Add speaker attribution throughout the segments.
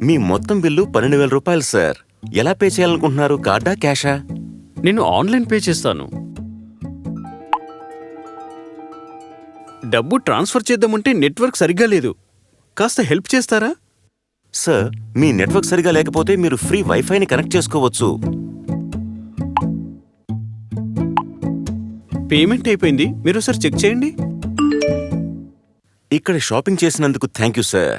Speaker 1: మీ మొత్తం బిల్లు 12,000 రూపాయలు సార్. ఎలా పే చేయాలనుకుంటున్నారు, కార్డా క్యాషా?
Speaker 2: నేను ఆన్లైన్ పే చేస్తాను. డబ్బు ట్రాన్స్ఫర్ చేద్దామంటే నెట్వర్క్ సరిగ్గా లేదు. కాస్త హెల్ప్ చేస్తారా?
Speaker 1: సార్, మీ నెట్వర్క్ సరిగా లేకపోతే మీరు ఫ్రీ వైఫైని కనెక్ట్ చేసుకోవచ్చు.
Speaker 2: పేమెంట్ అయిపోయింది, మీరు ఒకసారి చెక్ చేయండి.
Speaker 1: ఇక్కడ షాపింగ్ చేసినందుకు థ్యాంక్ యూ సార్.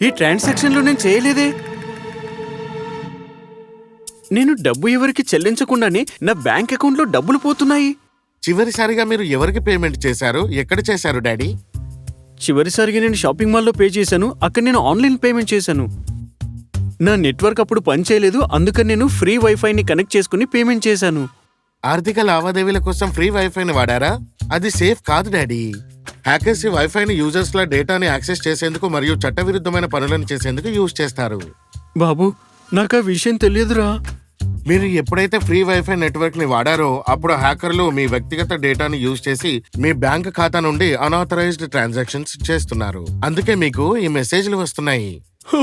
Speaker 2: ఈ ట్రాన్సాక్షన్లో నేను చేయలేదే. నేను డబ్బు ఎవరికి చెల్లించకుండానే నా బ్యాంక్ అకౌంట్లో డబ్బులు పోతున్నాయి.
Speaker 3: చివరిసారిగా మీరు ఎవరికి పేమెంట్ చేశారు, ఎక్కడ చేశారు డాడీ?
Speaker 2: చివరిసారిగా నేను షాపింగ్ మాల్లో పే చేశాను. అక్కడ నేను ఆన్లైన్ పేమెంట్ చేశాను. నా నెట్వర్క్ అప్పుడు పనిచేయలేదు, అందుకని నేను ఫ్రీ వైఫైని కనెక్ట్ చేసుకుని పేమెంట్ చేశాను.
Speaker 3: ఆర్థిక లావాదేవీల కోసం ఫ్రీ వైఫైని వాడారా? అది సేఫ్ కాదు డాడీ. హ్యాకర్స్ ఈ వైఫైని యూజర్స్ల డేటాని యాక్సెస్ చేసేందుకు మరియు చట్టవిరుద్ధమైన పనులను చేసేందుకు యూజ్ చేస్తారు.
Speaker 2: బాబు, నాకు ఆ విషయం తెలియదురా.
Speaker 3: మీరు ఎప్పుడైతే ఫ్రీ వైఫై నెట్వర్క్ ని వాడారో అప్పుడు హ్యాకర్లు మీ వ్యక్తిగత డేటాని యూజ్ చేసి మీ బ్యాంక్ ఖాతా నుండి అన్ఆథరైజ్డ్ ట్రాన్సాక్షన్స్ చేస్తున్నారు. అందుకే మీకు ఈ మెసేజ్లు వస్తున్నాయి.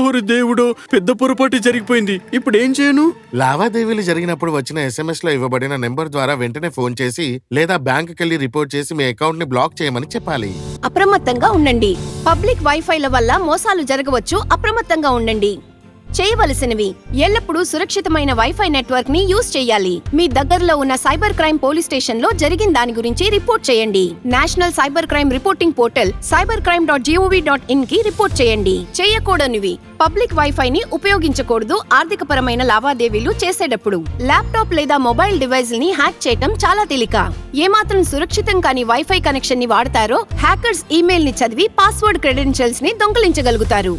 Speaker 2: ఓరి దేవుడో, పెద్ద పొరపాటు జరిగిపోయింది. ఇప్పుడు ఏం చేయను?
Speaker 3: లావాదేవీలు జరిగినప్పుడు వచ్చిన SMS లో ఇవ్వబడిన నెంబర్ ద్వారా వెంటనే ఫోన్ చేసి లేదా బ్యాంక్ కెళ్లి రిపోర్ట్ చేసి మీ అకౌంట్ ని బ్లాక్ చేయమని చెప్పాలి.
Speaker 4: అప్రమత్తంగా ఉండండి. పబ్లిక్ వైఫైల వల్ల మోసాలు జరగవచ్చు. అప్రమత్తంగా ఉండండి. చేయవలసినవి: ఎల్లప్పుడూ సురక్షితమైన వైఫై నెట్వర్క్ ని యూజ్ చేయాలి. మీ దగ్గరలో ఉన్న సైబర్ క్రైమ్ పోలీస్ స్టేషన్ లో జరిగిన దాని గురించి రిపోర్ట్ చేయండి. National cyber crime reporting portal cybercrime.gov.in కి రిపోర్ట్ చేయండి. చేయకూడనివి: పబ్లిక్ వైఫై ని ఉపయోగించకూడదు. ఆర్థికపరమైన లావాదేవీలు చేసేటప్పుడు ల్యాప్టాప్ లేదా మొబైల్ డివైస్ ని హ్యాక్ చేయటం చాలా తేలిక. ఏమాత్రం సురక్షితం కాని వైఫై కనెక్షన్ ని వాడతారో హ్యాకర్స్ ఈమెయిల్ ని చదివి పాస్వర్డ్ క్రెడెన్షియల్స్ ని దొంగిలించగలుగుతారు.